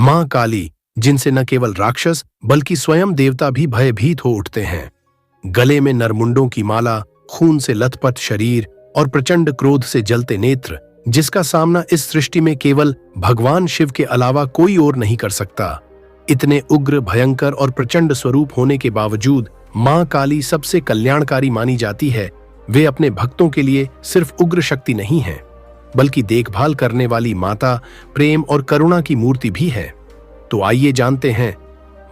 मां काली, जिनसे न केवल राक्षस बल्कि स्वयं देवता भी भयभीत हो उठते हैं। गले में नरमुंडों की माला, खून से लथपथ शरीर और प्रचंड क्रोध से जलते नेत्र, जिसका सामना इस सृष्टि में केवल भगवान शिव के अलावा कोई और नहीं कर सकता। इतने उग्र, भयंकर और प्रचंड स्वरूप होने के बावजूद मां काली सबसे कल्याणकारी मानी जाती है। वे अपने भक्तों के लिए सिर्फ उग्र शक्ति नहीं है, बल्कि देखभाल करने वाली माता, प्रेम और करुणा की मूर्ति भी है। तो आइए जानते हैं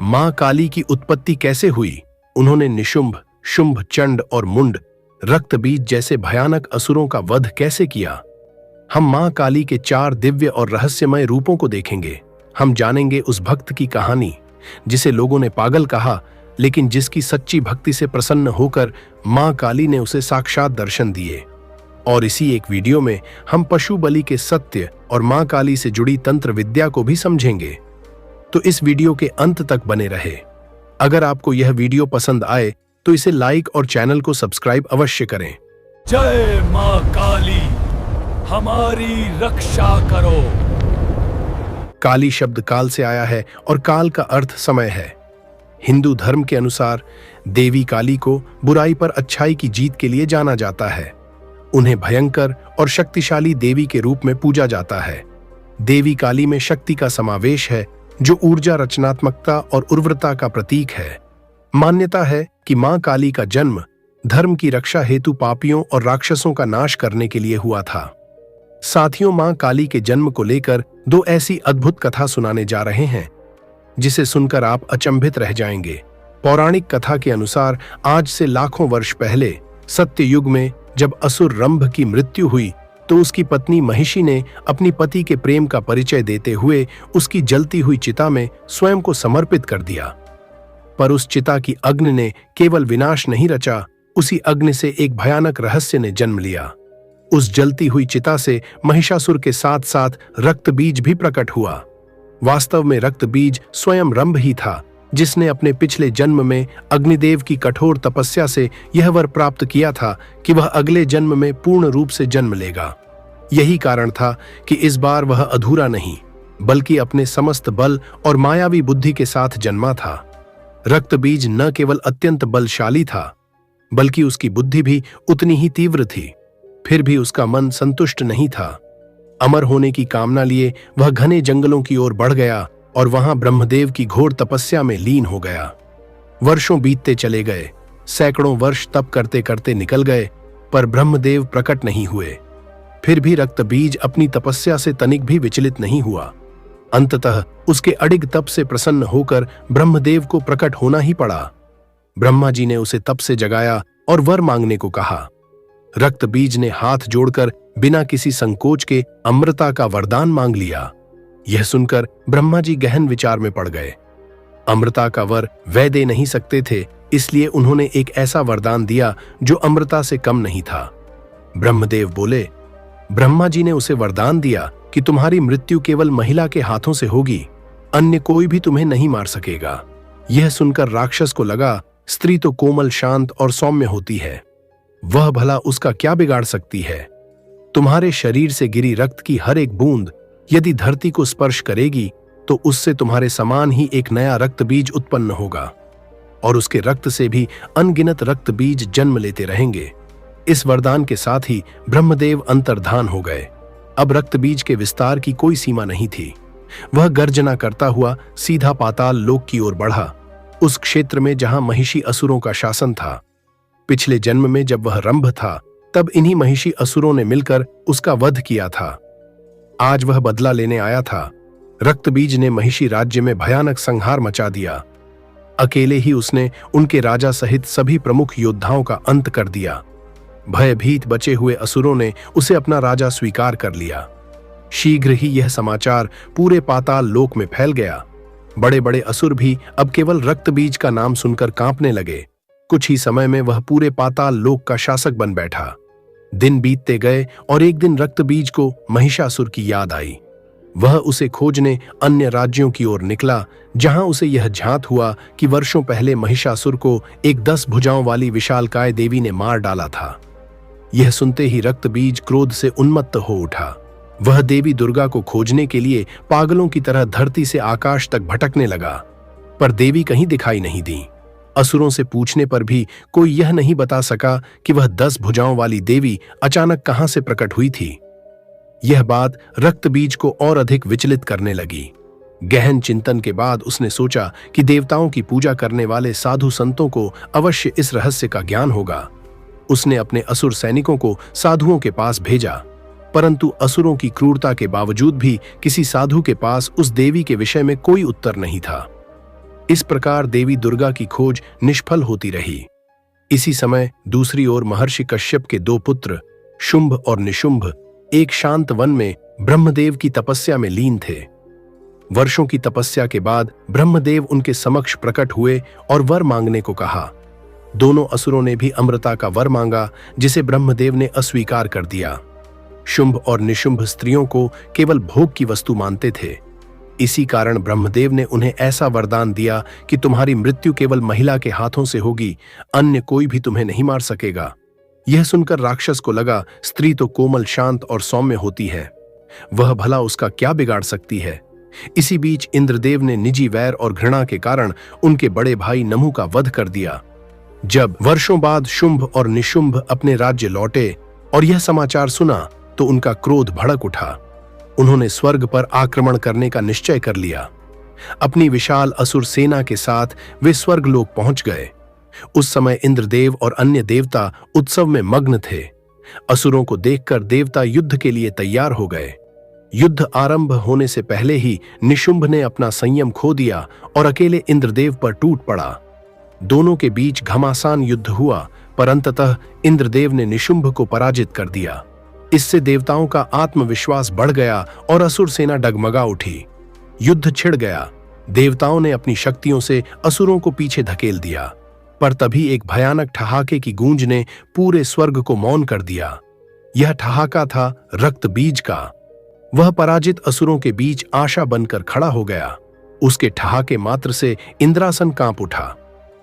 मां काली की उत्पत्ति कैसे हुई। उन्होंने निशुंभ, शुंभ, चंड और मुंड, रक्त बीज जैसे भयानक असुरों का वध कैसे किया। हम मां काली के 4 दिव्य और रहस्यमय रूपों को देखेंगे। हम जानेंगे उस भक्त की कहानी जिसे लोगों ने पागल कहा, लेकिन जिसकी सच्ची भक्ति से प्रसन्न होकर मां काली ने उसे साक्षात दर्शन दिए। और इसी एक वीडियो में हम पशु बलि के सत्य और मां काली से जुड़ी तंत्र विद्या को भी समझेंगे। तो इस वीडियो के अंत तक बने रहे। अगर आपको यह वीडियो पसंद आए तो इसे लाइक और चैनल को सब्सक्राइब अवश्य करें। जय मां काली, हमारी रक्षा करो। काली शब्द काल से आया है और काल का अर्थ समय है। हिंदू धर्म के अनुसार देवी काली को बुराई पर अच्छाई की जीत के लिए जाना जाता है। उन्हें भयंकर और शक्तिशाली देवी के रूप में पूजा जाता है। देवी काली में शक्ति का समावेश है, जो ऊर्जा, रचनात्मकता और उर्वरता का प्रतीक है। मान्यता है कि मां काली का जन्म धर्म की रक्षा हेतु पापियों और राक्षसों का नाश करने के लिए हुआ था। साथियों, मां काली के जन्म को लेकर 2 ऐसी अद्भुत कथा सुनाने जा रहे हैं जिसे सुनकर आप अचंभित रह जाएंगे। पौराणिक कथा के अनुसार आज से लाखों वर्ष पहले सत्य युग में जब असुर रंभ की मृत्यु हुई तो उसकी पत्नी महिषी ने अपनी पति के प्रेम का परिचय देते हुए उसकी जलती हुई चिता में स्वयं को समर्पित कर दिया। पर उस चिता की अग्नि ने केवल विनाश नहीं रचा, उसी अग्नि से एक भयानक रहस्य ने जन्म लिया। उस जलती हुई चिता से महिषासुर के साथ साथ रक्त बीज भी प्रकट हुआ। वास्तव में रक्त बीज स्वयं रंभ ही था, जिसने अपने पिछले जन्म में अग्निदेव की कठोर तपस्या से यह वर प्राप्त किया था कि वह अगले जन्म में पूर्ण रूप से जन्म लेगा। यही कारण था कि इस बार वह अधूरा नहीं, बल्कि अपने समस्त बल और मायावी बुद्धि के साथ जन्मा था। रक्त बीज न केवल अत्यंत बलशाली था, बल्कि उसकी बुद्धि भी उतनी ही तीव्र थी। फिर भी उसका मन संतुष्ट नहीं था। अमर होने की कामना लिए वह घने जंगलों की ओर बढ़ गया और वहां ब्रह्मदेव की घोर तपस्या में लीन हो गया। वर्षों बीतते चले गए, सैकड़ों वर्ष तप करते करते निकल गए, पर ब्रह्मदेव प्रकट नहीं हुए। फिर भी रक्त बीज अपनी तपस्या से तनिक भी विचलित नहीं हुआ। अंततः उसके अडिग तप से प्रसन्न होकर ब्रह्मदेव को प्रकट होना ही पड़ा। ब्रह्मा जी ने उसे तप से जगाया और वर मांगने को कहा। रक्त बीज ने हाथ जोड़कर बिना किसी संकोच के अमृता का वरदान मांग लिया। यह सुनकर ब्रह्मा जी गहन विचार में पड़ गए। अमृता का वर वह दे नहीं सकते थे, इसलिए उन्होंने एक ऐसा वरदान दिया जो अमृता से कम नहीं था। ब्रह्मदेव बोले, ब्रह्मा जी ने उसे वरदान दिया कि तुम्हारी मृत्यु केवल महिला के हाथों से होगी, अन्य कोई भी तुम्हें नहीं मार सकेगा। यह सुनकर राक्षस को लगा, स्त्री तो कोमल, शांत और सौम्य होती है, वह भला उसका क्या बिगाड़ सकती है। तुम्हारे शरीर से गिरी रक्त की हर एक बूंद यदि धरती को स्पर्श करेगी तो उससे तुम्हारे समान ही एक नया रक्त बीज उत्पन्न होगा और उसके रक्त से भी अनगिनत रक्त बीज जन्म लेते रहेंगे। इस वरदान के साथ ही ब्रह्मदेव अंतर्धान हो गए। अब रक्त बीज के विस्तार की कोई सीमा नहीं थी। वह गर्जना करता हुआ सीधा पाताल लोक की ओर बढ़ा, उस क्षेत्र में जहां महिषी असुरों का शासन था। पिछले जन्म में जब वह रंभ था, तब इन्हीं महिषी असुरों ने मिलकर उसका वध किया था। आज वह बदला लेने आया था। रक्त बीज ने महिषी राज्य में भयानक संहार मचा दिया। अकेले ही उसने उनके राजा सहित सभी प्रमुख योद्धाओं का अंत कर दिया। भयभीत बचे हुए असुरों ने उसे अपना राजा स्वीकार कर लिया। शीघ्र ही यह समाचार पूरे पाताल लोक में फैल गया। बड़े बड़े असुर भी अब केवल रक्त बीज का नाम सुनकर कांपने लगे। कुछ ही समय में वह पूरे पाताल लोक का शासक बन बैठा। दिन बीतते गए और एक दिन रक्त बीज को महिषासुर की याद आई। वह उसे खोजने अन्य राज्यों की ओर निकला, जहां उसे यह झांत हुआ कि वर्षों पहले महिषासुर को एक 10 भुजाओं वाली विशालकाय देवी ने मार डाला था। यह सुनते ही रक्त बीज क्रोध से उन्मत्त हो उठा। वह देवी दुर्गा को खोजने के लिए पागलों की तरह धरती से आकाश तक भटकने लगा, पर देवी कहीं दिखाई नहीं दी। असुरों से पूछने पर भी कोई यह नहीं बता सका कि वह 10 भुजाओं वाली देवी अचानक कहां से प्रकट हुई थी। यह बात रक्तबीज को और अधिक विचलित करने लगी। गहन चिंतन के बाद उसने सोचा कि देवताओं की पूजा करने वाले साधु संतों को अवश्य इस रहस्य का ज्ञान होगा। उसने अपने असुर सैनिकों को साधुओं के पास भेजा, परंतु असुरों की क्रूरता के बावजूद भी किसी साधु के पास उस देवी के विषय में कोई उत्तर नहीं था। इस प्रकार देवी दुर्गा की खोज निष्फल होती रही। इसी समय दूसरी ओर महर्षि कश्यप के 2 पुत्र शुंभ और निशुंभ एक शांत वन में ब्रह्मदेव की तपस्या में लीन थे। वर्षों की तपस्या के बाद ब्रह्मदेव उनके समक्ष प्रकट हुए और वर मांगने को कहा। दोनों असुरों ने भी अमृता का वर मांगा, जिसे ब्रह्मदेव ने अस्वीकार कर दिया। शुंभ और निशुंभ स्त्रियों को केवल भोग की वस्तु मानते थे। इसी कारण ब्रह्मदेव ने उन्हें ऐसा वरदान दिया कि तुम्हारी मृत्यु केवल महिला के हाथों से होगी, अन्य कोई भी तुम्हें नहीं मार सकेगा। यह सुनकर राक्षस को लगा, स्त्री तो कोमल, शांत और सौम्य होती है, वह भला उसका क्या बिगाड़ सकती है। इसी बीच इंद्रदेव ने निजी वैर और घृणा के कारण उनके बड़े भाई नमु का वध कर दिया। जब वर्षों बाद शुंभ और निशुंभ अपने राज्य लौटे और यह समाचार सुना तो उनका क्रोध भड़क उठा। उन्होंने स्वर्ग पर आक्रमण करने का निश्चय कर लिया। अपनी विशाल असुर सेना के साथ वे स्वर्गलोक पहुंच गए। उस समय इंद्रदेव और अन्य देवता उत्सव में मग्न थे। असुरों को देखकर देवता युद्ध के लिए तैयार हो गए। युद्ध आरंभ होने से पहले ही निशुंभ ने अपना संयम खो दिया और अकेले इंद्रदेव पर टूट पड़ा। दोनों के बीच घमासान युद्ध हुआ, पर अंततः इंद्रदेव ने निशुंभ को पराजित कर दिया। इससे देवताओं का आत्मविश्वास बढ़ गया और असुर सेना डगमगा उठी। युद्ध छिड़ गया। देवताओं ने अपनी शक्तियों से असुरों को पीछे धकेल दिया, पर तभी एक भयानक ठहाके की गूंज ने पूरे स्वर्ग को मौन कर दिया। यह ठहाका था रक्तबीज का। वह पराजित असुरों के बीच आशा बनकर खड़ा हो गया। उसके ठहाके मात्र से इंद्रासन कांप उठा।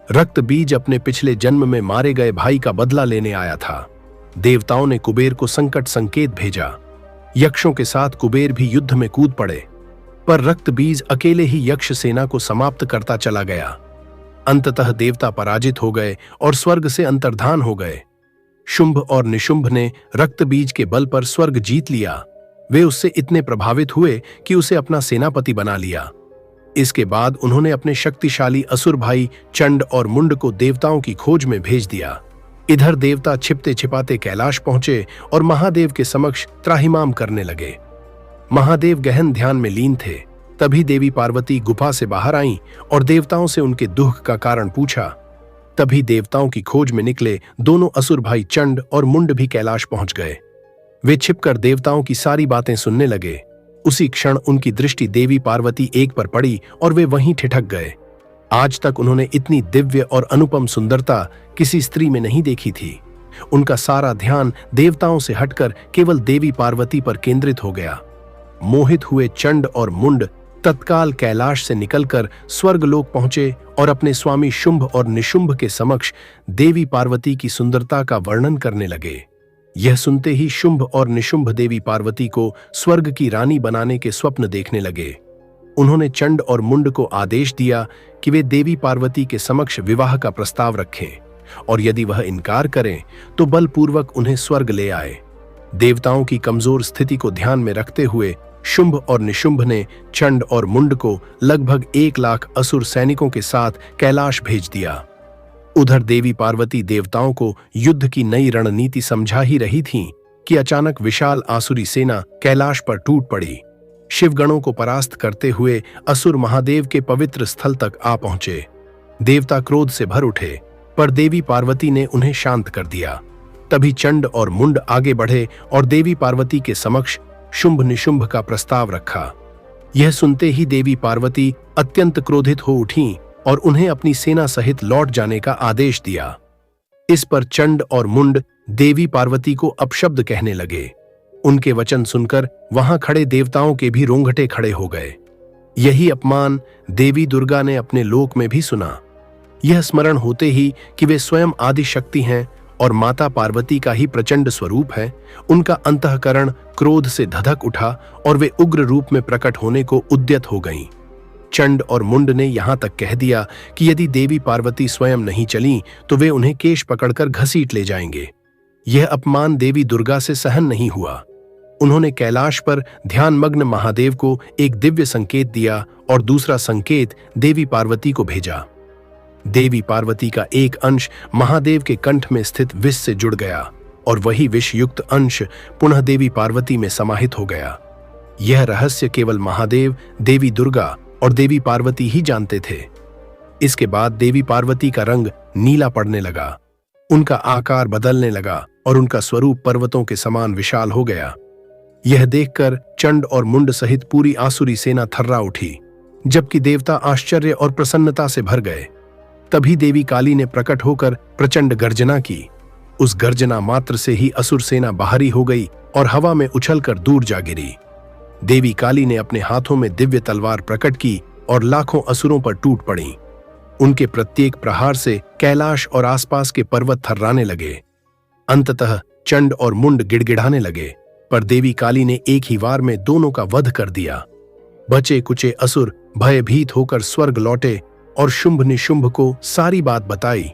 रक्तबीज अपने पिछले जन्म में मारे गए भाई का बदला लेने आया था। देवताओं ने कुबेर को संकट संकेत भेजा। यक्षों के साथ कुबेर भी युद्ध में कूद पड़े, पर रक्तबीज अकेले ही यक्ष सेना को समाप्त करता चला गया। अंततः देवता पराजित हो गए और स्वर्ग से अंतर्धान हो गए। शुंभ और निशुंभ ने रक्तबीज के बल पर स्वर्ग जीत लिया। वे उससे इतने प्रभावित हुए कि उसे अपना सेनापति बना लिया। इसके बाद उन्होंने अपने शक्तिशाली असुर भाई चंड और मुंड को देवताओं की खोज में भेज दिया। इधर देवता छिपते छिपाते कैलाश पहुंचे और महादेव के समक्ष त्राहिमाम करने लगे। महादेव गहन ध्यान में लीन थे। तभी देवी पार्वती गुफा से बाहर आईं और देवताओं से उनके दुख का कारण पूछा। तभी देवताओं की खोज में निकले दोनों असुर भाई चंड और मुंड भी कैलाश पहुंच गए। वे छिपकर देवताओं की सारी बातें सुनने लगे। उसी क्षण उनकी दृष्टि देवी पार्वती एक पर पड़ी और वे वहीं ठिठक गए। आज तक उन्होंने इतनी दिव्य और अनुपम सुंदरता किसी स्त्री में नहीं देखी थी। उनका सारा ध्यान देवताओं से हटकर केवल देवी पार्वती पर केंद्रित हो गया। मोहित हुए चंड और मुंड तत्काल कैलाश से निकलकर स्वर्गलोक पहुंचे और अपने स्वामी शुंभ और निशुंभ के समक्ष देवी पार्वती की सुंदरता का वर्णन करने लगे। यह सुनते ही शुंभ और निशुंभ देवी पार्वती को स्वर्ग की रानी बनाने के स्वप्न देखने लगे। उन्होंने चंड और मुंड को आदेश दिया कि वे देवी पार्वती के समक्ष विवाह का प्रस्ताव रखें और यदि वह इनकार करें तो बलपूर्वक उन्हें स्वर्ग ले आए। देवताओं की कमजोर स्थिति को ध्यान में रखते हुए शुंभ और निशुंभ ने चंड और मुंड को लगभग 1 लाख असुर सैनिकों के साथ कैलाश भेज दिया। उधर देवी पार्वती देवताओं को युद्ध की नई रणनीति समझा ही रही थीं कि अचानक विशाल आसुरी सेना कैलाश पर टूट पड़ी। शिवगणों को परास्त करते हुए असुर महादेव के पवित्र स्थल तक आ पहुंचे। देवता क्रोध से भर उठे, पर देवी पार्वती ने उन्हें शांत कर दिया। तभी चंड और मुंड आगे बढ़े और देवी पार्वती के समक्ष शुंभ निशुंभ का प्रस्ताव रखा। यह सुनते ही देवी पार्वती अत्यंत क्रोधित हो उठीं और उन्हें अपनी सेना सहित लौट जाने का आदेश दिया। इस पर चंड और मुंड देवी पार्वती को अपशब्द कहने लगे। उनके वचन सुनकर वहां खड़े देवताओं के भी रोंगटे खड़े हो गए। यही अपमान देवी दुर्गा ने अपने लोक में भी सुना। यह स्मरण होते ही कि वे स्वयं आदि शक्ति हैं और माता पार्वती का ही प्रचंड स्वरूप है, उनका अंतःकरण क्रोध से धधक उठा और वे उग्र रूप में प्रकट होने को उद्यत हो गईं। चंड और मुंड ने यहां तक कह दिया कि यदि देवी पार्वती स्वयं नहीं चलीं तो वे उन्हें केश पकड़कर घसीट ले जाएंगे। यह अपमान देवी दुर्गा से सहन नहीं हुआ। उन्होंने कैलाश पर ध्यानमग्न महादेव को एक दिव्य संकेत दिया और दूसरा संकेत देवी पार्वती को भेजा। देवी पार्वती का एक अंश महादेव के कंठ में स्थित विष से जुड़ गया और वही विष युक्त अंश पुनः देवी पार्वती में समाहित हो गया। यह रहस्य केवल महादेव, देवी दुर्गा और देवी पार्वती ही जानते थे। इसके बाद देवी पार्वती का रंग नीला पड़ने लगा, उनका आकार बदलने लगा और उनका स्वरूप पर्वतों के समान विशाल हो गया। यह देखकर चंड और मुंड सहित पूरी आसुरी सेना थर्रा उठी, जबकि देवता आश्चर्य और प्रसन्नता से भर गए। तभी देवी काली ने प्रकट होकर प्रचंड गर्जना की। उस गर्जना मात्र से ही असुर सेना बाहरी हो गई और हवा में उछलकर दूर जा गिरी। देवी काली ने अपने हाथों में दिव्य तलवार प्रकट की और लाखों असुरों पर टूट पड़ी। उनके प्रत्येक प्रहार से कैलाश और आसपास के पर्वत थर्राने लगे। अंततः चंड और मुंड गिड़गिड़ाने लगे, पर देवी काली ने एक ही वार में दोनों का वध कर दिया। बचे कुचे असुर भयभीत होकर स्वर्ग लौटे और शुंभ निशुंभ को सारी बात बताई।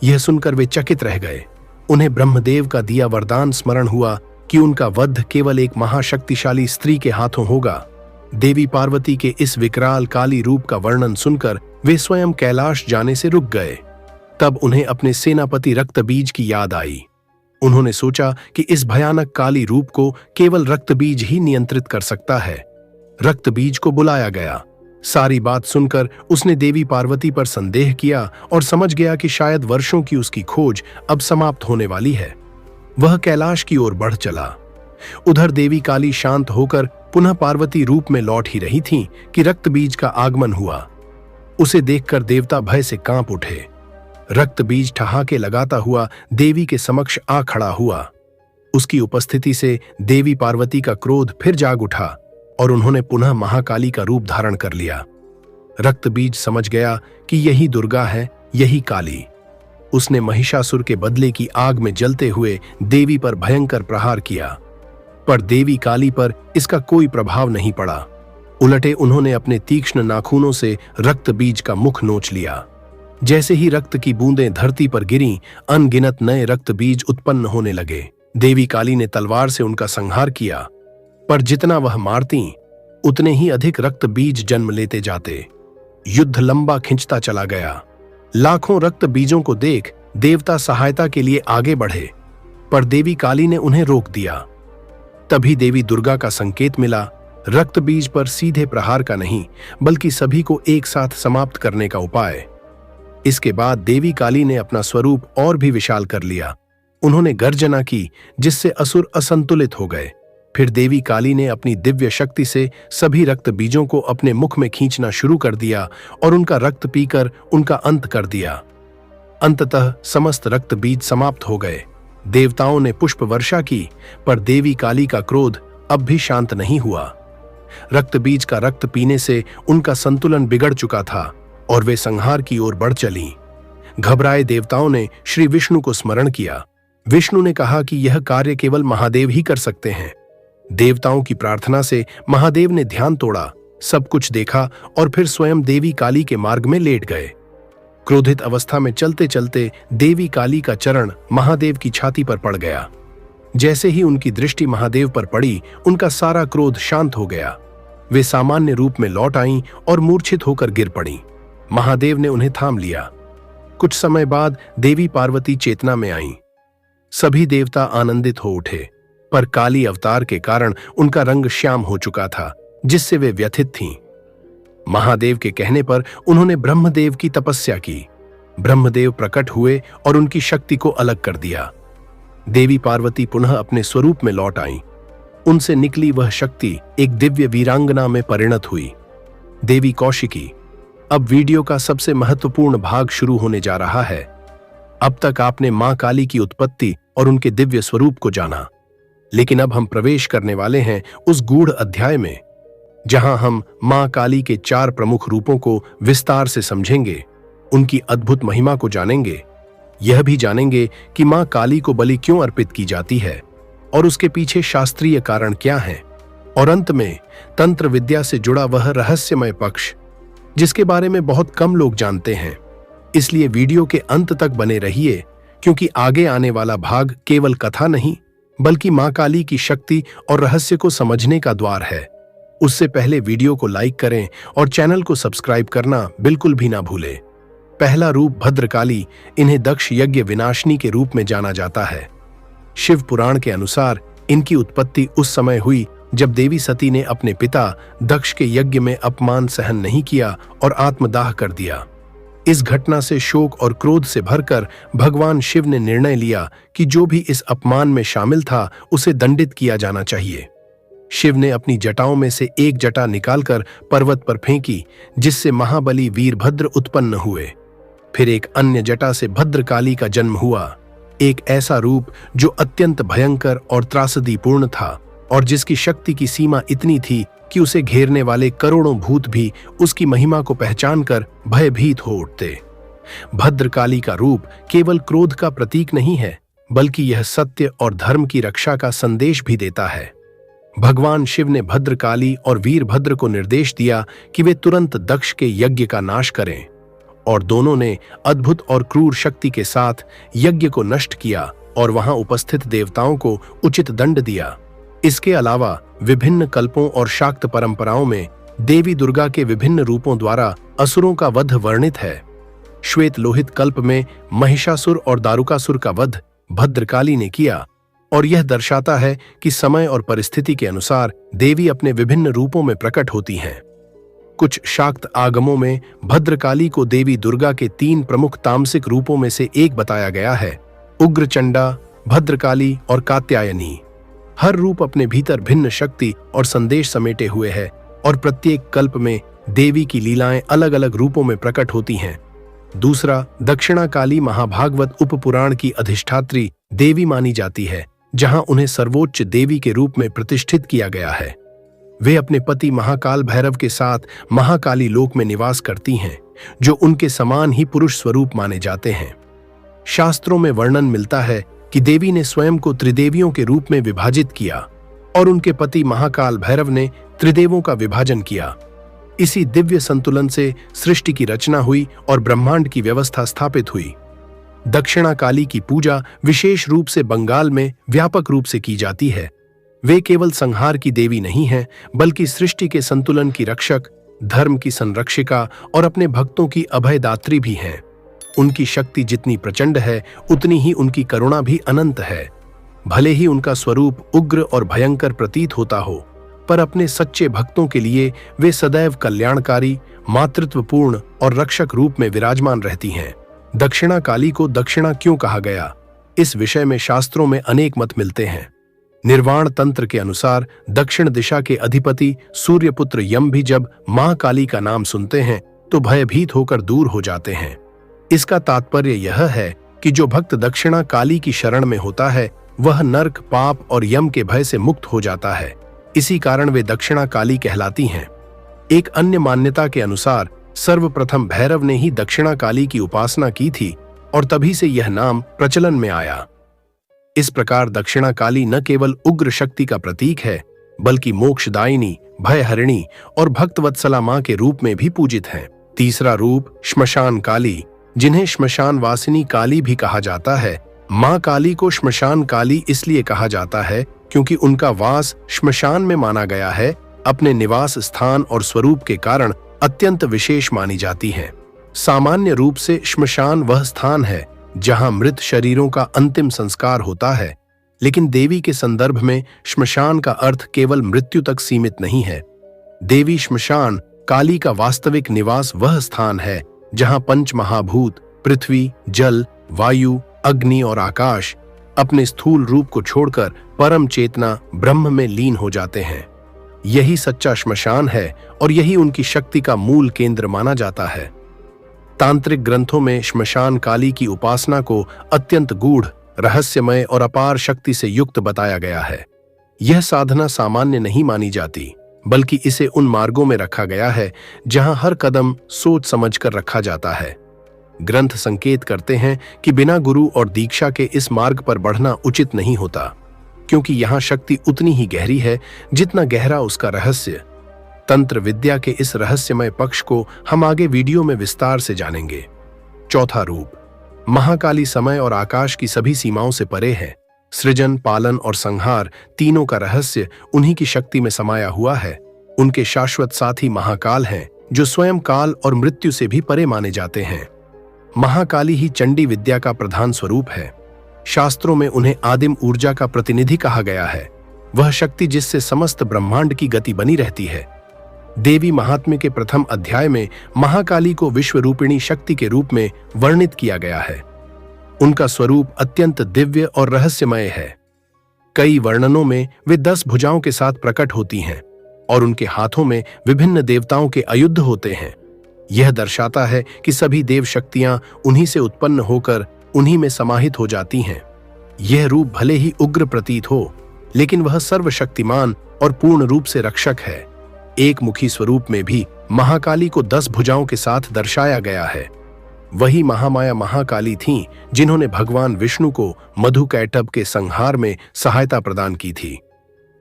यह सुनकर वे चकित रह गए। उन्हें ब्रह्मदेव का दिया वरदान स्मरण हुआ कि उनका वध केवल एक महाशक्तिशाली स्त्री के हाथों होगा। देवी पार्वती के इस विकराल काली रूप का वर्णन सुनकर वे स्वयं कैलाश जाने से रुक गए। तब उन्हें अपने सेनापति रक्तबीज की याद आई। उन्होंने सोचा कि इस भयानक काली रूप को केवल रक्तबीज ही नियंत्रित कर सकता है। रक्तबीज को बुलाया गया। सारी बात सुनकर उसने देवी पार्वती पर संदेह किया और समझ गया कि शायद वर्षों की उसकी खोज अब समाप्त होने वाली है। वह कैलाश की ओर बढ़ चला। उधर देवी काली शांत होकर पुनः पार्वती रूप में लौट ही रही थीं कि रक्तबीज का आगमन हुआ। उसे देखकर देवता भय से कांप उठे। रक्तबीज ठहाके लगाता हुआ देवी के समक्ष आ खड़ा हुआ। उसकी उपस्थिति से देवी पार्वती का क्रोध फिर जाग उठा और उन्होंने पुनः महाकाली का रूप धारण कर लिया। रक्तबीज समझ गया कि यही दुर्गा है, यही काली। उसने महिषासुर के बदले की आग में जलते हुए देवी पर भयंकर प्रहार किया, पर देवी काली पर इसका कोई प्रभाव नहीं पड़ा। उलटे उन्होंने अपने तीक्ष्ण नाखूनों से रक्तबीज का मुख नोच लिया। जैसे ही रक्त की बूंदें धरती पर गिरीं, अनगिनत नए रक्तबीज उत्पन्न होने लगे। देवी काली ने तलवार से उनका संहार किया, पर जितना वह मारती उतने ही अधिक रक्त बीज जन्म लेते जाते। युद्ध लंबा खिंचता चला गया। लाखों रक्त बीजों को देख देवता सहायता के लिए आगे बढ़े, पर देवी काली ने उन्हें रोक दिया। तभी देवी दुर्गा का संकेत मिला, रक्त बीज पर सीधे प्रहार का नहीं, बल्कि सभी को एक साथ समाप्त करने का उपाय। इसके बाद देवी काली ने अपना स्वरूप और भी विशाल कर लिया। उन्होंने गर्जना की, जिससे असुर असंतुलित हो गए। फिर देवी काली ने अपनी दिव्य शक्ति से सभी रक्त बीजों को अपने मुख में खींचना शुरू कर दिया और उनका रक्त पीकर उनका अंत कर दिया। अंततः समस्त रक्त बीज समाप्त हो गए। देवताओं ने पुष्प वर्षा की, पर देवी काली का क्रोध अब भी शांत नहीं हुआ। रक्त बीज का रक्त पीने से उनका संतुलन बिगड़ चुका था और वे संहार की ओर बढ़ चलीं। घबराए देवताओं ने श्री विष्णु को स्मरण किया। विष्णु ने कहा कि यह कार्य केवल महादेव ही कर सकते हैं। देवताओं की प्रार्थना से महादेव ने ध्यान तोड़ा, सब कुछ देखा और फिर स्वयं देवी काली के मार्ग में लेट गए। क्रोधित अवस्था में चलते चलते देवी काली का चरण महादेव की छाती पर पड़ गया। जैसे ही उनकी दृष्टि महादेव पर पड़ी, उनका सारा क्रोध शांत हो गया। वे सामान्य रूप में लौट आईं और मूर्छित होकर गिर पड़ीं। महादेव ने उन्हें थाम लिया। कुछ समय बाद देवी पार्वती चेतना में आईं। सभी देवता आनंदित हो उठे, पर काली अवतार के कारण उनका रंग श्याम हो चुका था, जिससे वे व्यथित थीं। महादेव के कहने पर उन्होंने ब्रह्मदेव की तपस्या की। ब्रह्मदेव प्रकट हुए और उनकी शक्ति को अलग कर दिया। देवी पार्वती पुनः अपने स्वरूप में लौट आईं। उनसे निकली वह शक्ति एक दिव्य वीरांगना में परिणत हुई। देवी कौशिकी। अब वीडियो का सबसे महत्वपूर्ण भाग शुरू होने जा रहा है। अब तक आपने मां काली की उत्पत्ति और उनके दिव्य स्वरूप को जाना, लेकिन अब हम प्रवेश करने वाले हैं उस गूढ़ अध्याय में, जहां हम मां काली के 4 प्रमुख रूपों को विस्तार से समझेंगे, उनकी अद्भुत महिमा को जानेंगे। यह भी जानेंगे कि मां काली को बलि क्यों अर्पित की जाती है और उसके पीछे शास्त्रीय कारण क्या हैं। और अंत में तंत्र विद्या से जुड़ा वह रहस्यमय पक्ष जिसके बारे में बहुत कम लोग जानते हैं। इसलिए वीडियो के अंत तक बने रहिए, क्योंकि आगे आने वाला भाग केवल कथा नहीं बल्कि मां काली की शक्ति और रहस्य को समझने का द्वार है। उससे पहले वीडियो को लाइक करें और चैनल को सब्सक्राइब करना बिल्कुल भी ना भूलें। पहला रूप भद्रकाली, इन्हें दक्ष यज्ञ विनाशिनी के रूप में जाना जाता है। शिव पुराण के अनुसार इनकी उत्पत्ति उस समय हुई जब देवी सती ने अपने पिता दक्ष के यज्ञ में अपमान सहन नहीं किया और आत्मदाह कर दिया। इस घटना से शोक और क्रोध से भरकर भगवान शिव ने निर्णय लिया कि जो भी इस अपमान में शामिल था उसे दंडित किया जाना चाहिए। शिव ने अपनी जटाओं में से एक जटा निकालकर पर्वत पर फेंकी, जिससे महाबली वीरभद्र उत्पन्न हुए। फिर एक अन्य जटा से भद्रकाली का जन्म हुआ, एक ऐसा रूप जो अत्यंत भयंकर और त्रासदीपूर्ण था और जिसकी शक्ति की सीमा इतनी थी कि उसे घेरने वाले करोड़ों भूत भी उसकी महिमा को पहचानकर भयभीत हो उठते। भद्रकाली का रूप केवल क्रोध का प्रतीक नहीं है, बल्कि यह सत्य और धर्म की रक्षा का संदेश भी देता है। भगवान शिव ने भद्रकाली और वीरभद्र को निर्देश दिया कि वे तुरंत दक्ष के यज्ञ का नाश करें, और दोनों ने अद्भुत और क्रूर शक्ति के साथ यज्ञ को नष्ट किया और वहां उपस्थित देवताओं को उचित दंड दिया। इसके अलावा विभिन्न कल्पों और शाक्त परंपराओं में देवी दुर्गा के विभिन्न रूपों द्वारा असुरों का वध वर्णित है। श्वेत लोहित कल्प में महिषासुर और दारुकासुर का वध भद्रकाली ने किया, और यह दर्शाता है कि समय और परिस्थिति के अनुसार देवी अपने विभिन्न रूपों में प्रकट होती हैं। कुछ शाक्त आगमों में भद्रकाली को देवी दुर्गा के 3 प्रमुख तामसिक रूपों में से एक बताया गया है: उग्रचंडा, भद्रकाली और कात्यायनी। हर रूप अपने भीतर भिन्न शक्ति और संदेश समेटे हुए है, और प्रत्येक कल्प में देवी की लीलाएं अलग अलग रूपों में प्रकट होती हैं। दूसरा, दक्षिणा काली महाभागवत उपपुराण की अधिष्ठात्री देवी मानी जाती है, जहां उन्हें सर्वोच्च देवी के रूप में प्रतिष्ठित किया गया है। वे अपने पति महाकाल भैरव के साथ महाकाली लोक में निवास करती हैं, जो उनके समान ही पुरुष स्वरूप माने जाते हैं। शास्त्रों में वर्णन मिलता है कि देवी ने स्वयं को त्रिदेवियों के रूप में विभाजित किया और उनके पति महाकाल भैरव ने त्रिदेवों का विभाजन किया। इसी दिव्य संतुलन से सृष्टि की रचना हुई और ब्रह्मांड की व्यवस्था स्थापित हुई। दक्षिणा काली की पूजा विशेष रूप से बंगाल में व्यापक रूप से की जाती है। वे केवल संहार की देवी नहीं हैं, बल्कि सृष्टि के संतुलन की रक्षक, धर्म की संरक्षिका और अपने भक्तों की अभयदात्री भी हैं। उनकी शक्ति जितनी प्रचंड है, उतनी ही उनकी करुणा भी अनंत है। भले ही उनका स्वरूप उग्र और भयंकर प्रतीत होता हो, पर अपने सच्चे भक्तों के लिए वे सदैव कल्याणकारी, मातृत्वपूर्ण और रक्षक रूप में विराजमान रहती हैं। दक्षिणा काली को दक्षिणा क्यों कहा गया, इस विषय में शास्त्रों में अनेक मत मिलते हैं। निर्वाण तंत्र के अनुसार दक्षिण दिशा के अधिपति सूर्यपुत्र यम भी जब मां काली का नाम सुनते हैं तो भयभीत होकर दूर हो जाते हैं। इसका तात्पर्य यह है कि जो भक्त दक्षिणा काली की शरण में होता है, वह नर्क, पाप और यम के भय से मुक्त हो जाता है। इसी कारण वे दक्षिणा काली कहलाती हैं। एक अन्य मान्यता के अनुसार सर्वप्रथम भैरव ने ही दक्षिणा काली की उपासना की थी और तभी से यह नाम प्रचलन में आया। इस प्रकार दक्षिणा काली न केवल उग्र शक्ति का प्रतीक है, बल्कि मोक्षदायिनी, भयहरिणी और भक्तवत्सला मां के रूप में भी पूजित हैं। तीसरा रूप श्मशान काली, जिन्हें श्मशान वासिनी काली भी कहा जाता है। मां काली को श्मशान काली इसलिए कहा जाता है क्योंकि उनका वास श्मशान में माना गया है। अपने निवास स्थान और स्वरूप के कारण अत्यंत विशेष मानी जाती हैं। सामान्य रूप से श्मशान वह स्थान है जहां मृत शरीरों का अंतिम संस्कार होता है, लेकिन देवी के संदर्भ में श्मशान का अर्थ केवल मृत्यु तक सीमित नहीं है। देवी श्मशान काली का वास्तविक निवास वह स्थान है जहां पंच महाभूत पृथ्वी, जल, वायु, अग्नि और आकाश अपने स्थूल रूप को छोड़कर परम चेतना ब्रह्म में लीन हो जाते हैं। यही सच्चा श्मशान है और यही उनकी शक्ति का मूल केंद्र माना जाता है। तांत्रिक ग्रंथों में श्मशान काली की उपासना को अत्यंत गूढ़, रहस्यमय और अपार शक्ति से युक्त बताया गया है। यह साधना सामान्य नहीं मानी जाती, बल्कि इसे उन मार्गों में रखा गया है जहां हर कदम सोच समझकर रखा जाता है। ग्रंथ संकेत करते हैं कि बिना गुरु और दीक्षा के इस मार्ग पर बढ़ना उचित नहीं होता, क्योंकि यहां शक्ति उतनी ही गहरी है जितना गहरा उसका रहस्य। तंत्र विद्या के इस रहस्यमय पक्ष को हम आगे वीडियो में विस्तार से जानेंगे। चौथा रूप, महाकाली समय और आकाश की सभी सीमाओं से परे है। सृजन, पालन और संहार तीनों का रहस्य उन्हीं की शक्ति में समाया हुआ है। उनके शाश्वत साथी महाकाल हैं, जो स्वयं काल और मृत्यु से भी परे माने जाते हैं। महाकाली ही चंडी विद्या का प्रधान स्वरूप है। शास्त्रों में उन्हें आदिम ऊर्जा का प्रतिनिधि कहा गया है, वह शक्ति जिससे समस्त ब्रह्मांड की गति बनी रहती है। देवी महात्म्य के प्रथम अध्याय में महाकाली को विश्वरूपिणी शक्ति के रूप में वर्णित किया गया है। उनका स्वरूप अत्यंत दिव्य और रहस्यमय है। कई वर्णनों में वे 10 भुजाओं के साथ प्रकट होती हैं और उनके हाथों में विभिन्न देवताओं के आयुध होते हैं। यह दर्शाता है कि सभी देव शक्तियां उन्हीं से उत्पन्न होकर उन्हीं में समाहित हो जाती हैं। यह रूप भले ही उग्र प्रतीत हो, लेकिन वह सर्वशक्तिमान और पूर्ण रूप से रक्षक है। एक मुखी स्वरूप में भी महाकाली को 10 भुजाओं के साथ दर्शाया गया है। वही महामाया महाकाली थीं, जिन्होंने भगवान विष्णु को मधुकैटभ के संहार में सहायता प्रदान की थी।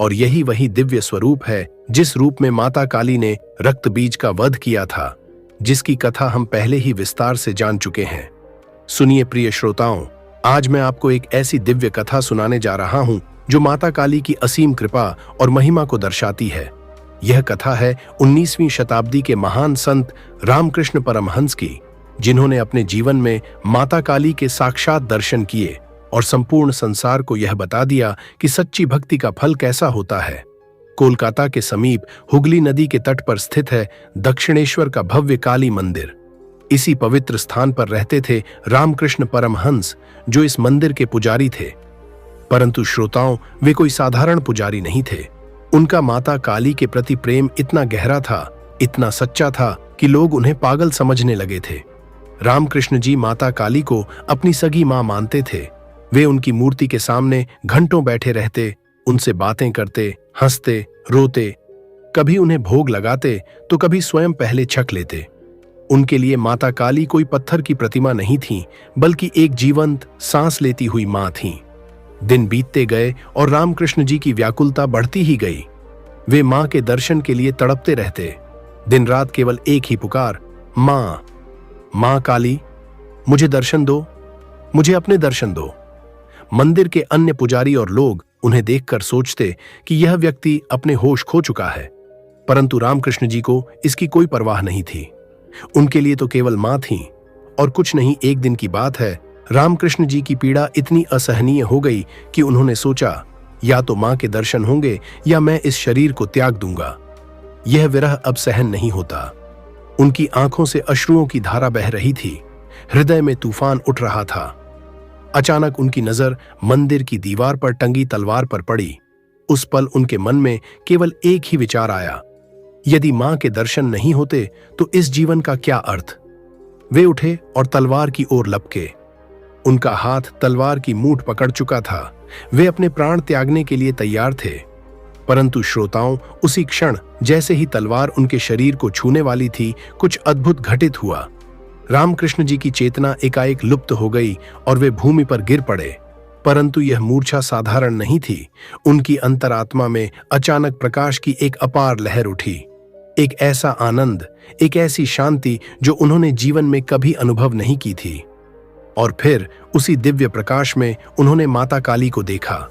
और यही वही दिव्य स्वरूप है जिस रूप में माता काली ने रक्त बीज का वध किया था, जिसकी कथा हम पहले ही विस्तार से जान चुके हैं। सुनिए प्रिय श्रोताओं, आज मैं आपको एक ऐसी दिव्य कथा सुनाने जा रहा हूं जो माता काली की असीम कृपा और महिमा को दर्शाती है। यह कथा है 19वीं शताब्दी के महान संत रामकृष्ण परमहंस की, जिन्होंने अपने जीवन में माता काली के साक्षात दर्शन किए और संपूर्ण संसार को यह बता दिया कि सच्ची भक्ति का फल कैसा होता है। कोलकाता के समीप हुगली नदी के तट पर स्थित है दक्षिणेश्वर का भव्य काली मंदिर। इसी पवित्र स्थान पर रहते थे रामकृष्ण परमहंस, जो इस मंदिर के पुजारी थे। परंतु श्रोताओं, वे कोई साधारण पुजारी नहीं थे। उनका माता काली के प्रति प्रेम इतना गहरा था, इतना सच्चा था कि लोग उन्हें पागल समझने लगे थे। रामकृष्ण जी माता काली को अपनी सगी मां मानते थे। वे उनकी मूर्ति के सामने घंटों बैठे रहते, उनसे बातें करते, हंसते, रोते। कभी उन्हें भोग लगाते तो कभी स्वयं पहले छक लेते। उनके लिए माता काली कोई पत्थर की प्रतिमा नहीं थी, बल्कि एक जीवंत, सांस लेती हुई मां थी। दिन बीतते गए और रामकृष्ण जी की व्याकुलता बढ़ती ही गई। वे मां के दर्शन के लिए तड़पते रहते। दिन रात केवल एक ही पुकार, मां, मां काली, मुझे दर्शन दो, मुझे अपने दर्शन दो। मंदिर के अन्य पुजारी और लोग उन्हें देखकर सोचते कि यह व्यक्ति अपने होश खो चुका है, परंतु रामकृष्ण जी को इसकी कोई परवाह नहीं थी। उनके लिए तो केवल मां थी। और कुछ नहीं, एक दिन की बात है, रामकृष्ण जी की पीड़ा इतनी असहनीय हो गई कि उन्होंने सोचा, या तो मां के दर्शन होंगे या मैं इस शरीर को त्याग दूंगा। यह विरह अब सहन नहीं होता। उनकी आंखों से अश्रुओं की धारा बह रही थी, हृदय में तूफान उठ रहा था। अचानक उनकी नजर मंदिर की दीवार पर टंगी तलवार पर पड़ी। उस पल उनके मन में केवल एक ही विचार आया, यदि मां के दर्शन नहीं होते तो इस जीवन का क्या अर्थ। वे उठे और तलवार की ओर लपके। उनका हाथ तलवार की मूठ पकड़ चुका था। वे अपने प्राण त्यागने के लिए तैयार थे। परंतु श्रोताओं, उसी क्षण जैसे ही तलवार उनके शरीर को छूने वाली थी, कुछ अद्भुत घटित हुआ। रामकृष्ण जी की चेतना एकाएक लुप्त हो गई और वे भूमि पर गिर पड़े। परंतु यह मूर्छा साधारण नहीं थी। उनकी अंतरात्मा में अचानक प्रकाश की एक अपार लहर उठी। एक ऐसा आनंद, एक ऐसी शांति जो उन्होंने जीवन में कभी अनुभव नहीं की थी। और फिर उसी दिव्य प्रकाश में उन्होंने माता काली को देखा।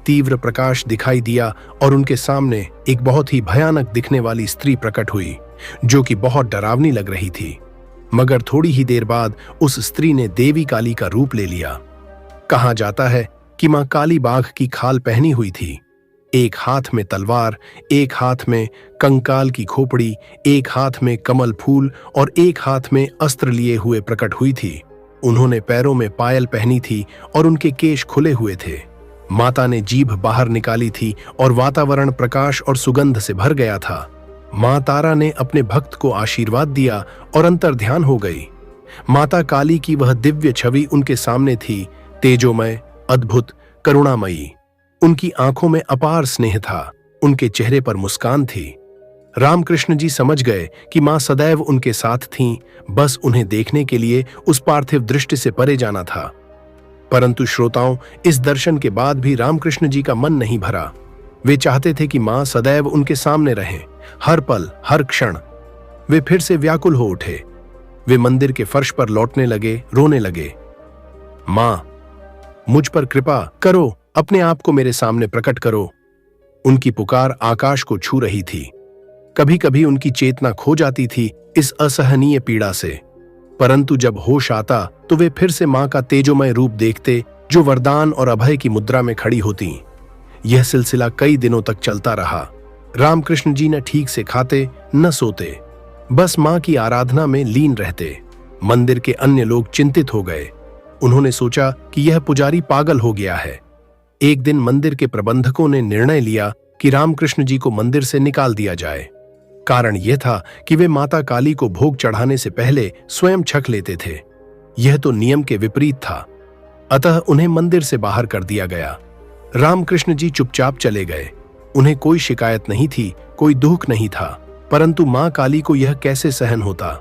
तीव्र प्रकाश दिखाई दिया और उनके सामने एक बहुत ही भयानक दिखने वाली स्त्री प्रकट हुई, जो कि बहुत डरावनी लग रही थी। मगर थोड़ी ही देर बाद उस स्त्री ने देवी काली का रूप ले लिया। कहा जाता है कि मां काली बाघ की खाल पहनी हुई थी। एक हाथ में तलवार, एक हाथ में कंकाल की खोपड़ी, एक हाथ में कमल फूल और एक हाथ में अस्त्र लिए हुए प्रकट हुई थी। उन्होंने पैरों में पायल पहनी थी और उनके केश खुले हुए थे। माता ने जीभ बाहर निकाली थी और वातावरण प्रकाश और सुगंध से भर गया था। मां तारा ने अपने भक्त को आशीर्वाद दिया और अंतर्ध्यान हो गई। माता काली की वह दिव्य छवि उनके सामने थी, तेजोमय, अद्भुत, करुणामयी। उनकी आंखों में अपार स्नेह था, उनके चेहरे पर मुस्कान थी। रामकृष्ण जी समझ गए कि मां सदैव उनके साथ थीं, बस उन्हें देखने के लिए उस पार्थिव दृष्टि से परे जाना था। परंतु श्रोताओं, इस दर्शन के बाद भी रामकृष्ण जी का मन नहीं भरा। वे चाहते थे कि मां सदैव उनके सामने रहें, हर पल, हर क्षण। वे फिर से व्याकुल हो उठे। वे मंदिर के फर्श पर लौटने लगे, रोने लगे। मां, मुझ पर कृपा करो, अपने आप को मेरे सामने प्रकट करो। उनकी पुकार आकाश को छू रही थी। कभी कभी उनकी चेतना खो जाती थी इस असहनीय पीड़ा से, परंतु जब होश आता तो वे फिर से मां का तेजोमय रूप देखते, जो वरदान और अभय की मुद्रा में खड़ी होती। यह सिलसिला कई दिनों तक चलता रहा। रामकृष्ण जी न ठीक से खाते न सोते, बस मां की आराधना में लीन रहते। मंदिर के अन्य लोग चिंतित हो गए। उन्होंने सोचा कि यह पुजारी पागल हो गया है। एक दिन मंदिर के प्रबंधकों ने निर्णय लिया कि रामकृष्ण जी को मंदिर से निकाल दिया जाए। कारण यह था कि वे माता काली को भोग चढ़ाने से पहले स्वयं छक लेते थे। यह तो नियम के विपरीत था, अतः उन्हें मंदिर से बाहर कर दिया गया। रामकृष्ण जी चुपचाप चले गए। उन्हें कोई शिकायत नहीं थी, कोई दुख नहीं था, परंतु मां काली को यह कैसे सहन होता।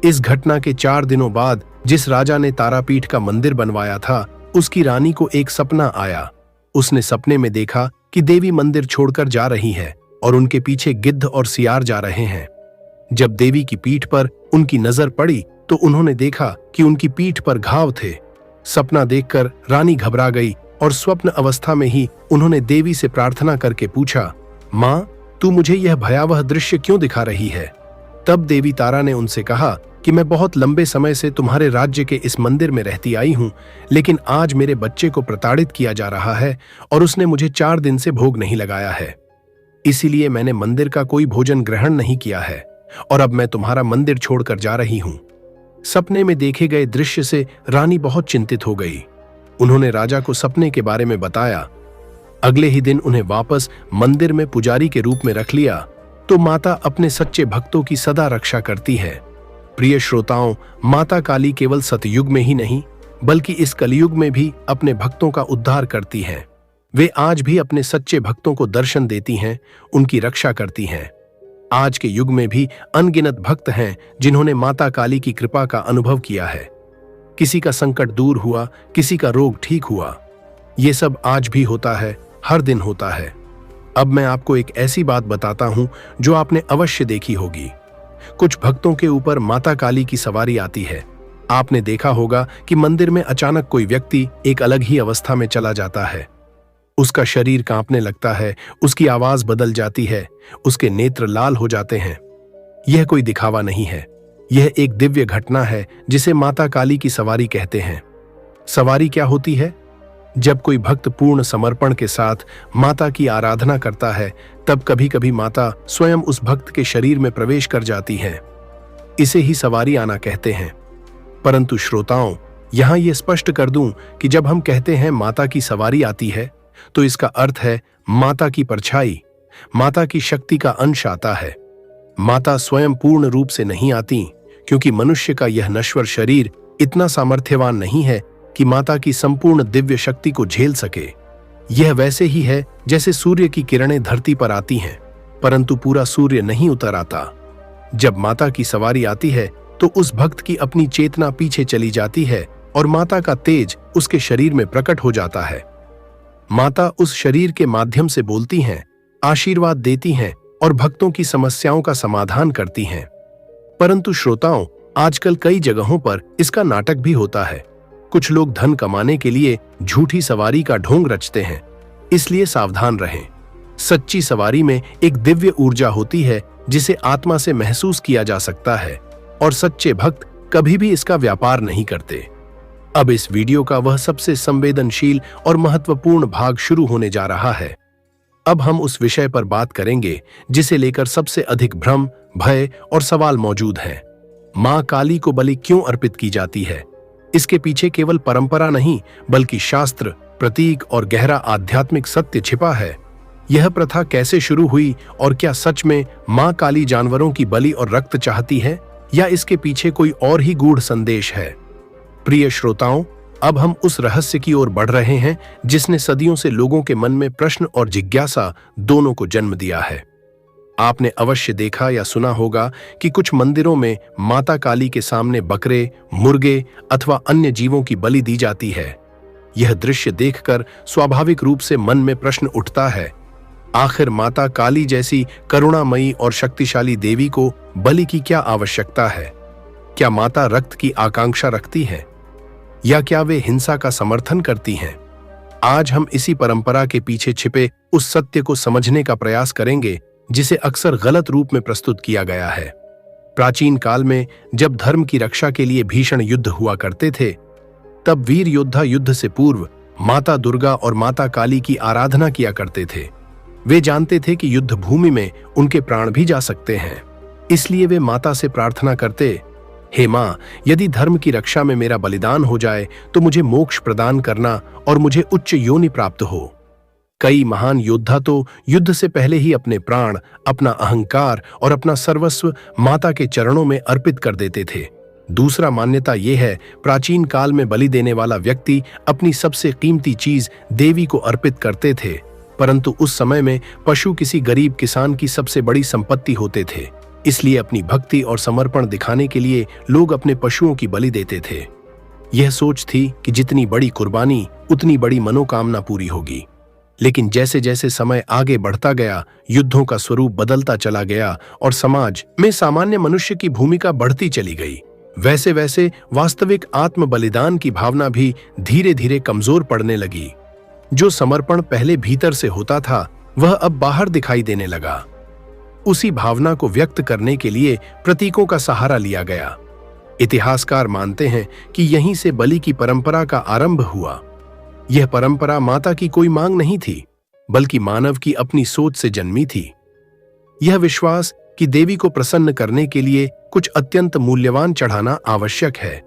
इस घटना के 4 दिनों बाद जिस राजा ने तारापीठ का मंदिर बनवाया था, उसकी रानी को एक सपना आया। उसने सपने में देखा कि देवी मंदिर छोड़कर जा रही है और उनके पीछे गिद्ध और सियार जा रहे हैं। जब देवी की पीठ पर उनकी नजर पड़ी तो उन्होंने देखा कि उनकी पीठ पर घाव थे। सपना देखकर रानी घबरा गई और स्वप्न अवस्था में ही उन्होंने देवी से प्रार्थना करके पूछा, मां, तू मुझे यह भयावह दृश्य क्यों दिखा रही है? तब देवी तारा ने उनसे कहा कि मैं बहुत लंबे समय से तुम्हारे राज्य के इस मंदिर में रहती आई हूं, लेकिन आज मेरे बच्चे को प्रताड़ित किया जा रहा है और उसने मुझे 4 दिन से भोग नहीं लगाया है। इसीलिए मैंने मंदिर का कोई भोजन ग्रहण नहीं किया है और अब मैं तुम्हारा मंदिर छोड़कर जा रही हूं। सपने में देखे गए दृश्य से रानी बहुत चिंतित हो गई। उन्होंने राजा को सपने के बारे में बताया। अगले ही दिन उन्हें वापस मंदिर में पुजारी के रूप में रख लिया। तो माता अपने सच्चे भक्तों की सदा रक्षा करती है। प्रिय श्रोताओं, माता काली केवल सतयुग में ही नहीं बल्कि इस कलयुग में भी अपने भक्तों का उद्धार करती हैं। वे आज भी अपने सच्चे भक्तों को दर्शन देती हैं, उनकी रक्षा करती हैं। आज के युग में भी अनगिनत भक्त हैं जिन्होंने माता काली की कृपा का अनुभव किया है। किसी का संकट दूर हुआ, किसी का रोग ठीक हुआ। ये सब आज भी होता है, हर दिन होता है। अब मैं आपको एक ऐसी बात बताता हूं जो आपने अवश्य देखी होगी। कुछ भक्तों के ऊपर माता काली की सवारी आती है। आपने देखा होगा कि मंदिर में अचानक कोई व्यक्ति एक अलग ही अवस्था में चला जाता है। उसका शरीर कांपने लगता है, उसकी आवाज बदल जाती है, उसके नेत्र लाल हो जाते हैं। यह कोई दिखावा नहीं है, यह एक दिव्य घटना है जिसे माता काली की सवारी कहते हैं। सवारी क्या होती है? जब कोई भक्त पूर्ण समर्पण के साथ माता की आराधना करता है, तब कभी कभी माता स्वयं उस भक्त के शरीर में प्रवेश कर जाती है। इसे ही सवारी आना कहते हैं। परंतु श्रोताओं, यहां यह स्पष्ट कर दूं कि जब हम कहते हैं माता की सवारी आती है, तो इसका अर्थ है माता की परछाई, माता की शक्ति का अंश आता है। माता स्वयं पूर्ण रूप से नहीं आती, क्योंकि मनुष्य का यह नश्वर शरीर इतना सामर्थ्यवान नहीं है कि माता की संपूर्ण दिव्य शक्ति को झेल सके। यह वैसे ही है जैसे सूर्य की किरणें धरती पर आती हैं, परंतु पूरा सूर्य नहीं उतर आता। जब माता की सवारी आती है तो उस भक्त की अपनी चेतना पीछे चली जाती है और माता का तेज उसके शरीर में प्रकट हो जाता है। माता उस शरीर के माध्यम से बोलती हैं, आशीर्वाद देती हैं और भक्तों की समस्याओं का समाधान करती हैं। परंतु श्रोताओं, आजकल कई जगहों पर इसका नाटक भी होता है। कुछ लोग धन कमाने के लिए झूठी सवारी का ढोंग रचते हैं, इसलिए सावधान रहें। सच्ची सवारी में एक दिव्य ऊर्जा होती है जिसे आत्मा से महसूस किया जा सकता है और सच्चे भक्त कभी भी इसका व्यापार नहीं करते। अब इस वीडियो का वह सबसे संवेदनशील और महत्वपूर्ण भाग शुरू होने जा रहा है। अब हम उस विषय पर बात करेंगे जिसे लेकर सबसे अधिक भ्रम, भय और सवाल मौजूद हैं। मां काली को बलि क्यों अर्पित की जाती है? इसके पीछे केवल परंपरा नहीं बल्कि शास्त्र, प्रतीक और गहरा आध्यात्मिक सत्य छिपा है। यह प्रथा कैसे शुरू हुई और क्या सच में मां काली जानवरों की बलि और रक्त चाहती है या इसके पीछे कोई और ही गूढ़ संदेश है? प्रिय श्रोताओं, अब हम उस रहस्य की ओर बढ़ रहे हैं जिसने सदियों से लोगों के मन में प्रश्न और जिज्ञासा दोनों को जन्म दिया है। आपने अवश्य देखा या सुना होगा कि कुछ मंदिरों में माता काली के सामने बकरे, मुर्गे अथवा अन्य जीवों की बलि दी जाती है। यह दृश्य देखकर स्वाभाविक रूप से मन में प्रश्न उठता है, आखिर माता काली जैसी करुणामयी और शक्तिशाली देवी को बलि की क्या आवश्यकता है? क्या माता रक्त की आकांक्षा रखती हैं? या क्या वे हिंसा का समर्थन करती हैं? आज हम इसी परंपरा के पीछे छिपे उस सत्य को समझने का प्रयास करेंगे जिसे अक्सर गलत रूप में प्रस्तुत किया गया है। प्राचीन काल में जब धर्म की रक्षा के लिए भीषण युद्ध हुआ करते थे, तब वीर योद्धा युद्ध से पूर्व माता दुर्गा और माता काली की आराधना किया करते थे। वे जानते थे कि युद्ध भूमि में उनके प्राण भी जा सकते हैं, इसलिए वे माता से प्रार्थना करते, हे मां, यदि धर्म की रक्षा में मेरा बलिदान हो जाए तो मुझे मोक्ष प्रदान करना और मुझे उच्च योनि प्राप्त हो। कई महान योद्धा तो युद्ध से पहले ही अपने प्राण, अपना अहंकार और अपना सर्वस्व माता के चरणों में अर्पित कर देते थे। दूसरा मान्यता यह है, प्राचीन काल में बलि देने वाला व्यक्ति अपनी सबसे कीमती चीज देवी को अर्पित करते थे, परंतु उस समय में पशु किसी गरीब किसान की सबसे बड़ी संपत्ति होते थे। इसलिए अपनी भक्ति और समर्पण दिखाने के लिए लोग अपने पशुओं की बलि देते थे। यह सोच थी कि जितनी बड़ी कुर्बानी उतनी बड़ी मनोकामना पूरी होगी। लेकिन जैसे जैसे समय आगे बढ़ता गया, युद्धों का स्वरूप बदलता चला गया और समाज में सामान्य मनुष्य की भूमिका बढ़ती चली गई। वैसे वैसे वास्तविक आत्म बलिदान की भावना भी धीरे धीरे कमजोर पड़ने लगी। जो समर्पण पहले भीतर से होता था, वह अब बाहर दिखाई देने लगा। उसी भावना को व्यक्त करने के लिए प्रतीकों का सहारा लिया गया। इतिहासकार मानते हैं कि यहीं से बलि की परंपरा का आरंभ हुआ। यह परंपरा माता की कोई मांग नहीं थी, बल्कि मानव की अपनी सोच से जन्मी थी। यह विश्वास कि देवी को प्रसन्न करने के लिए कुछ अत्यंत मूल्यवान चढ़ाना आवश्यक है।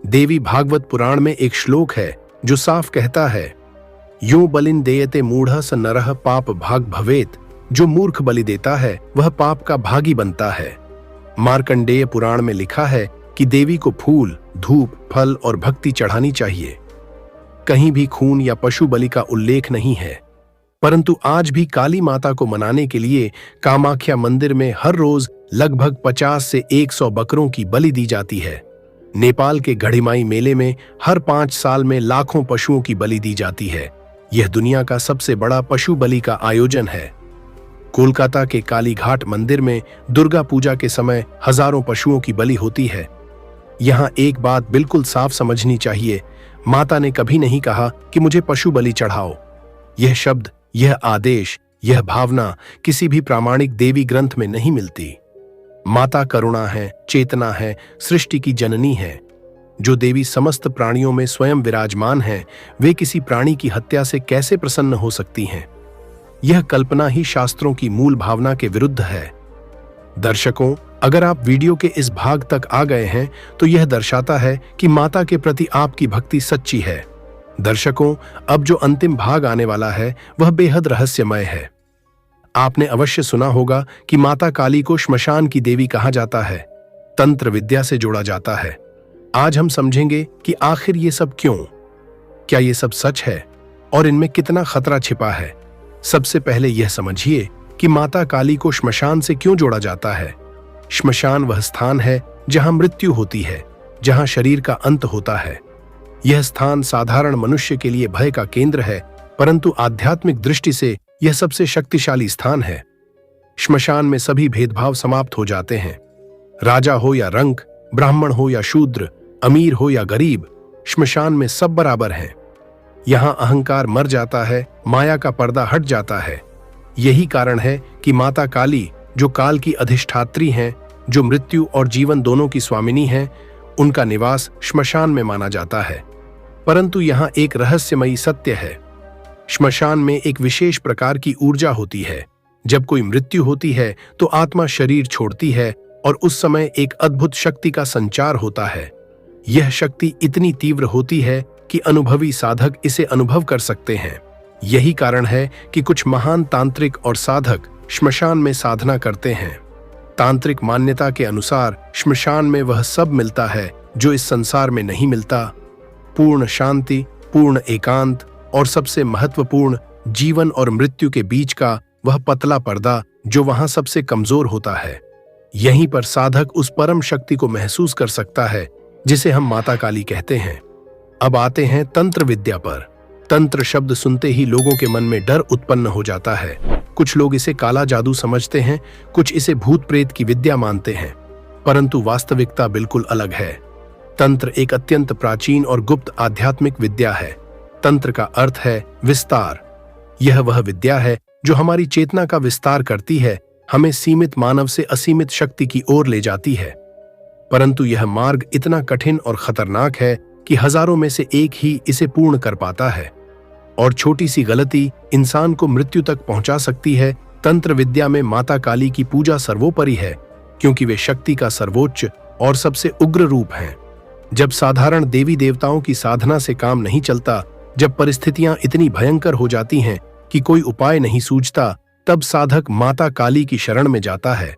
देवी भागवत पुराण में एक श्लोक है जो साफ कहता है, यो बलिन देयते मूढ़ स नरः पाप भाग भवेत। जो मूर्ख बलि देता है वह पाप का भागी बनता है। मार्कंडेय पुराण में लिखा है कि देवी को फूल, धूप, फल और भक्ति चढ़ानी चाहिए। कहीं भी खून या पशु बलि का उल्लेख नहीं है, परंतु आज भी काली माता को मनाने के लिए कामाख्या मंदिर में हर रोज लगभग 50 से 100 बकरों की बलि दी जाती है। नेपाल के गढ़िमाई मेले में हर 5 साल में लाखों पशुओं की बलि दी जाती है। यह दुनिया का सबसे बड़ा पशु बलि का आयोजन है। कोलकाता के कालीघाट मंदिर में दुर्गा पूजा के समय हजारों पशुओं की बलि होती है। यहाँ एक बात बिल्कुल साफ समझनी चाहिए, माता ने कभी नहीं कहा कि मुझे पशु बलि चढ़ाओ। यह शब्द, यह आदेश, यह भावना किसी भी प्रामाणिक देवी ग्रंथ में नहीं मिलती। माता करुणा है, चेतना है, सृष्टि की जननी है। जो देवी समस्त प्राणियों में स्वयं विराजमान है, वे किसी प्राणी की हत्या से कैसे प्रसन्न हो सकती हैं? यह कल्पना ही शास्त्रों की मूल भावना के विरुद्ध है। दर्शकों, अगर आप वीडियो के इस भाग तक आ गए हैं तो यह दर्शाता है कि माता के प्रति आपकी भक्ति सच्ची है। दर्शकों, अब जो अंतिम भाग आने वाला है वह बेहद रहस्यमय है। आपने अवश्य सुना होगा कि माता काली को श्मशान की देवी कहा जाता है, तंत्र विद्या से जोड़ा जाता है। आज हम समझेंगे कि आखिर ये सब क्यों, क्या ये सब सच है और इनमें कितना खतरा छिपा है। सबसे पहले यह समझिए कि माता काली को श्मशान से क्यों जोड़ा जाता है। श्मशान वह स्थान है जहां मृत्यु होती है, जहां शरीर का अंत होता है। यह स्थान साधारण मनुष्य के लिए भय का केंद्र है, परंतु आध्यात्मिक दृष्टि से यह सबसे शक्तिशाली स्थान है। श्मशान में सभी भेदभाव समाप्त हो जाते हैं। राजा हो या रंक, ब्राह्मण हो या शूद्र, अमीर हो या गरीब, श्मशान में सब बराबर हैं। यहां अहंकार मर जाता है, माया का पर्दा हट जाता है। यही कारण है कि माता काली, जो काल की अधिष्ठात्री हैं, जो मृत्यु और जीवन दोनों की स्वामिनी हैं, उनका निवास श्मशान में माना जाता है। परंतु यहाँ एक रहस्यमयी सत्य है। श्मशान में एक विशेष प्रकार की ऊर्जा होती है। जब कोई मृत्यु होती है तो आत्मा शरीर छोड़ती है और उस समय एक अद्भुत शक्ति का संचार होता है। यह शक्ति इतनी तीव्र होती है कि अनुभवी साधक इसे अनुभव कर सकते हैं। यही कारण है कि कुछ महान तांत्रिक और साधक श्मशान में साधना करते हैं। तांत्रिक मान्यता के अनुसार श्मशान में वह सब मिलता है जो इस संसार में नहीं मिलता। पूर्ण शांति, पूर्ण एकांत और सबसे महत्वपूर्ण, जीवन और मृत्यु के बीच का वह पतला पर्दा जो वहां सबसे कमजोर होता है। यहीं पर साधक उस परम शक्ति को महसूस कर सकता है जिसे हम माता काली कहते हैं। अब आते हैं तंत्र विद्या पर। तंत्र शब्द सुनते ही लोगों के मन में डर उत्पन्न हो जाता है। कुछ लोग इसे काला जादू समझते हैं, कुछ इसे भूत प्रेत की विद्या मानते हैं, परंतु वास्तविकता बिल्कुल अलग है। तंत्र एक अत्यंत प्राचीन और गुप्त आध्यात्मिक विद्या है। तंत्र का अर्थ है विस्तार। यह वह विद्या है जो हमारी चेतना का विस्तार करती है, हमें सीमित मानव से असीमित शक्ति की ओर ले जाती है। परंतु यह मार्ग इतना कठिन और खतरनाक है कि हजारों में से एक ही इसे पूर्ण कर पाता है, और छोटी सी गलती इंसान को मृत्यु तक पहुंचा सकती है। तंत्र विद्या में माता काली की पूजा सर्वोपरि है, क्योंकि वे शक्ति का सर्वोच्च और सबसे उग्र रूप हैं। जब साधारण देवी देवताओं की साधना से काम नहीं चलता, जब परिस्थितियां इतनी भयंकर हो जाती हैं कि कोई उपाय नहीं सूझता, तब साधक माता काली की शरण में जाता है।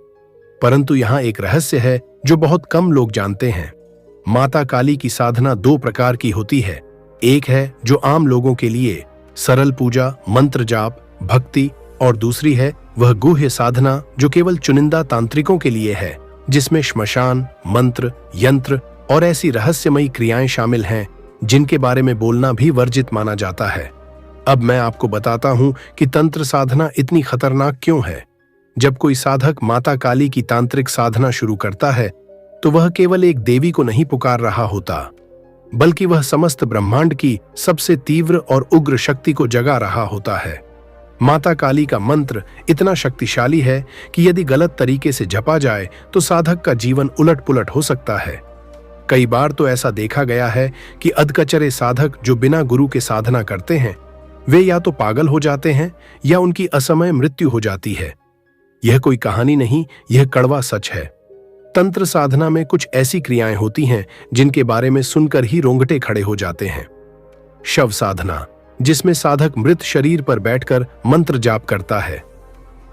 परंतु यहाँ एक रहस्य है जो बहुत कम लोग जानते हैं। माता काली की साधना दो प्रकार की होती है। एक है जो आम लोगों के लिए सरल पूजा, मंत्र जाप, भक्ति, और दूसरी है वह गुह्य साधना जो केवल चुनिंदा तांत्रिकों के लिए है, जिसमें श्मशान, मंत्र, यंत्र और ऐसी रहस्यमयी क्रियाएं शामिल हैं जिनके बारे में बोलना भी वर्जित माना जाता है। अब मैं आपको बताता हूं कि तंत्र साधना इतनी खतरनाक क्यों है। जब कोई साधक माता काली की तांत्रिक साधना शुरू करता है तो वह केवल एक देवी को नहीं पुकार रहा होता, बल्कि वह समस्त ब्रह्मांड की सबसे तीव्र और उग्र शक्ति को जगा रहा होता है। माता काली का मंत्र इतना शक्तिशाली है कि यदि गलत तरीके से जपा जाए तो साधक का जीवन उलट-पुलट हो सकता है। कई बार तो ऐसा देखा गया है कि अधकचरे साधक जो बिना गुरु के साधना करते हैं, वे या तो पागल हो जाते हैं या उनकी असमय मृत्यु हो जाती है। यह कोई कहानी नहीं, यह कड़वा सच है। तंत्र साधना में कुछ ऐसी क्रियाएं होती हैं जिनके बारे में सुनकर ही रोंगटे खड़े हो जाते हैं। शव साधना, जिसमें साधक मृत शरीर पर बैठकर मंत्र जाप करता है।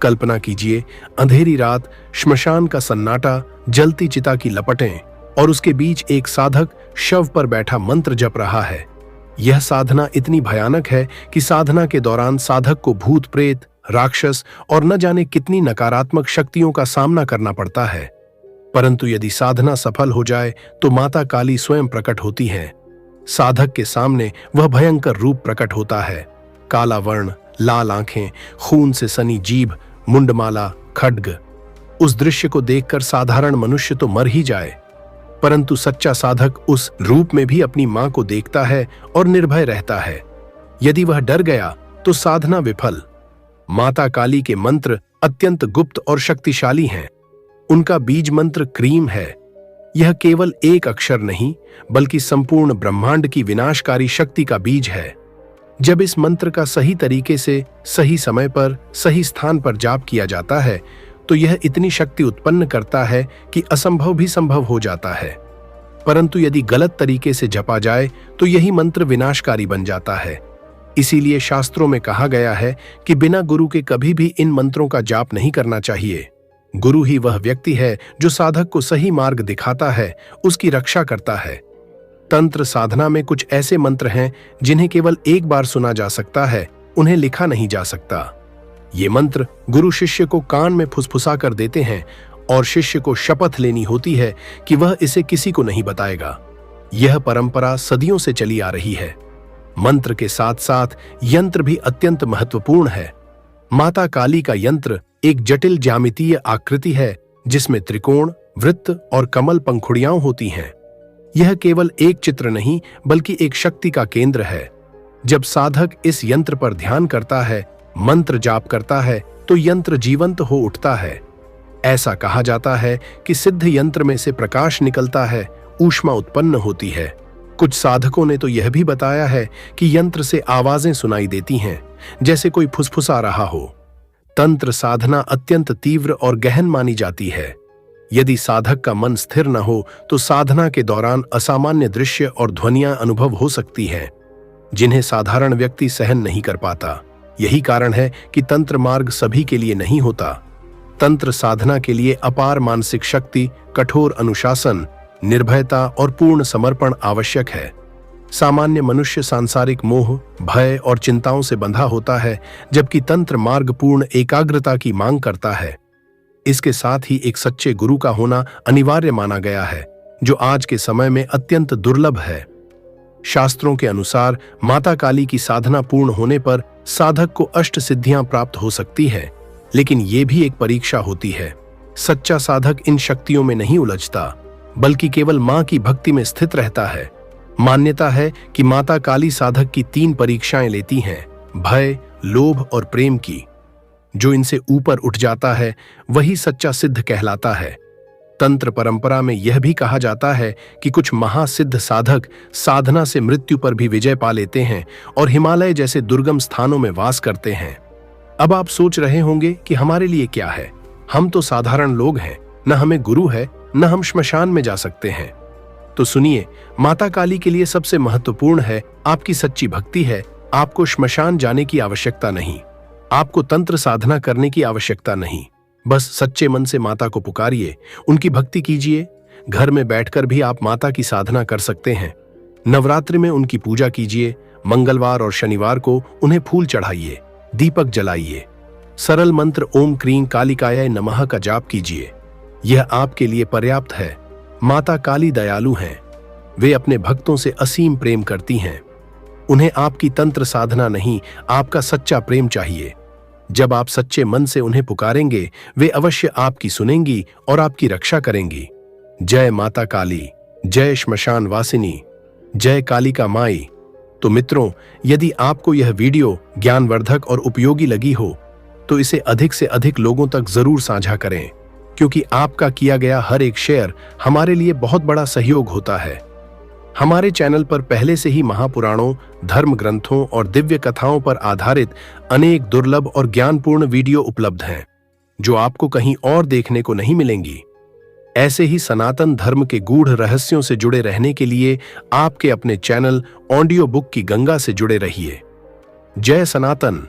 कल्पना कीजिए, अंधेरी रात, श्मशान का सन्नाटा, जलती चिता की लपटें और उसके बीच एक साधक शव पर बैठा मंत्र जप रहा है। यह साधना इतनी भयानक है कि साधना के दौरान साधक को भूत प्रेत, राक्षस और न जाने कितनी नकारात्मक शक्तियों का सामना करना पड़ता है। परंतु यदि साधना सफल हो जाए तो माता काली स्वयं प्रकट होती हैं। साधक के सामने वह भयंकर रूप प्रकट होता है। काला वर्ण, लाल आंखें, खून से सनी जीभ, मुंडमाला, खड्ग। उस दृश्य को देखकर साधारण मनुष्य तो मर ही जाए, परंतु सच्चा साधक उस रूप में भी अपनी मां को देखता है और निर्भय रहता है। यदि वह डर गया तो साधना विफल। माता काली के मंत्र अत्यंत गुप्त और शक्तिशाली हैं। उनका बीज मंत्र क्रीम है। यह केवल एक अक्षर नहीं, बल्कि संपूर्ण ब्रह्मांड की विनाशकारी शक्ति का बीज है। जब इस मंत्र का सही तरीके से, सही समय पर, सही स्थान पर जाप किया जाता है तो यह इतनी शक्ति उत्पन्न करता है कि असंभव भी संभव हो जाता है। परंतु यदि गलत तरीके से जपा जाए तो यही मंत्र विनाशकारी बन जाता है। इसीलिए शास्त्रों में कहा गया है कि बिना गुरु के कभी भी इन मंत्रों का जाप नहीं करना चाहिए। गुरु ही वह व्यक्ति है जो साधक को सही मार्ग दिखाता है, उसकी रक्षा करता है। तंत्र साधना में कुछ ऐसे मंत्र हैं जिन्हें केवल एक बार सुना जा सकता है, उन्हें लिखा नहीं जा सकता। ये मंत्र गुरु शिष्य को कान में फुसफुसा कर देते हैं और शिष्य को शपथ लेनी होती है कि वह इसे किसी को नहीं बताएगा। यह परंपरा सदियों से चली आ रही है। मंत्र के साथ साथ यंत्र भी अत्यंत महत्वपूर्ण है। माता काली का यंत्र एक जटिल ज्यामितीय आकृति है जिसमें त्रिकोण, वृत्त और कमल पंखुड़ियां होती हैं। यह केवल एक चित्र नहीं, बल्कि एक शक्ति का केंद्र है। जब साधक इस यंत्र पर ध्यान करता है, मंत्र जाप करता है, तो यंत्र जीवंत हो उठता है। ऐसा कहा जाता है कि सिद्ध यंत्र में से प्रकाश निकलता है, ऊष्मा उत्पन्न होती है। कुछ साधकों ने तो यह भी बताया है कि यंत्र से आवाजें सुनाई देती हैं, जैसे कोई फुसफुसा रहा हो। तंत्र साधना अत्यंत तीव्र और गहन मानी जाती है। यदि साधक का मन स्थिर न हो तो साधना के दौरान असामान्य दृश्य और ध्वनियां अनुभव हो सकती हैं, जिन्हें साधारण व्यक्ति सहन नहीं कर पाता। यही कारण है कि तंत्र मार्ग सभी के लिए नहीं होता। तंत्र साधना के लिए अपार मानसिक शक्ति, कठोर अनुशासन, निर्भयता और पूर्ण समर्पण आवश्यक है। सामान्य मनुष्य सांसारिक मोह, भय और चिंताओं से बंधा होता है, जबकि तंत्र मार्ग पूर्ण एकाग्रता की मांग करता है। इसके साथ ही एक सच्चे गुरु का होना अनिवार्य माना गया है, जो आज के समय में अत्यंत दुर्लभ है। शास्त्रों के अनुसार माता काली की साधना पूर्ण होने पर साधक को अष्ट सिद्धियां प्राप्त हो सकती है, लेकिन ये भी एक परीक्षा होती है। सच्चा साधक इन शक्तियों में नहीं उलझता, बल्कि केवल मां की भक्ति में स्थित रहता है। मान्यता है कि माता काली साधक की 3 परीक्षाएं लेती हैं, भय, लोभ और प्रेम की। जो इनसे ऊपर उठ जाता है वही सच्चा सिद्ध कहलाता है। तंत्र परंपरा में यह भी कहा जाता है कि कुछ महासिद्ध साधक साधना से मृत्यु पर भी विजय पा लेते हैं और हिमालय जैसे दुर्गम स्थानों में वास करते हैं। अब आप सोच रहे होंगे कि हमारे लिए क्या है, हम तो साधारण लोग हैं, न हमें गुरु है, न हम श्मशान में जा सकते हैं। तो सुनिए, माता काली के लिए सबसे महत्वपूर्ण है आपकी सच्ची भक्ति है। आपको श्मशान जाने की आवश्यकता नहीं, आपको तंत्र साधना करने की आवश्यकता नहीं। बस सच्चे मन से माता को पुकारिए, उनकी भक्ति कीजिए। घर में बैठकर भी आप माता की साधना कर सकते हैं। नवरात्रि में उनकी पूजा कीजिए। मंगलवार और शनिवार को उन्हें फूल चढ़ाइए, दीपक जलाइए। सरल मंत्र ओम क्रीं कालिकाय नमः का जाप कीजिए। यह आपके लिए पर्याप्त है। माता काली दयालु हैं, वे अपने भक्तों से असीम प्रेम करती हैं। उन्हें आपकी तंत्र साधना नहीं, आपका सच्चा प्रेम चाहिए। जब आप सच्चे मन से उन्हें पुकारेंगे, वे अवश्य आपकी सुनेंगी और आपकी रक्षा करेंगी। जय माता काली, जय श्मशान वासिनी, जय कालिका माई। तो मित्रों, यदि आपको यह वीडियो ज्ञानवर्धक और उपयोगी लगी हो तो इसे अधिक से अधिक लोगों तक जरूर साझा करें, क्योंकि आपका किया गया हर एक शेयर हमारे लिए बहुत बड़ा सहयोग होता है। हमारे चैनल पर पहले से ही महापुराणों, धर्म ग्रंथों और दिव्य कथाओं पर आधारित अनेक दुर्लभ और ज्ञानपूर्ण वीडियो उपलब्ध हैं, जो आपको कहीं और देखने को नहीं मिलेंगी। ऐसे ही सनातन धर्म के गूढ़ रहस्यों से जुड़े रहने के लिए आपके अपने चैनल ऑडियो बुक की गंगा से जुड़े रहिए। जय सनातन।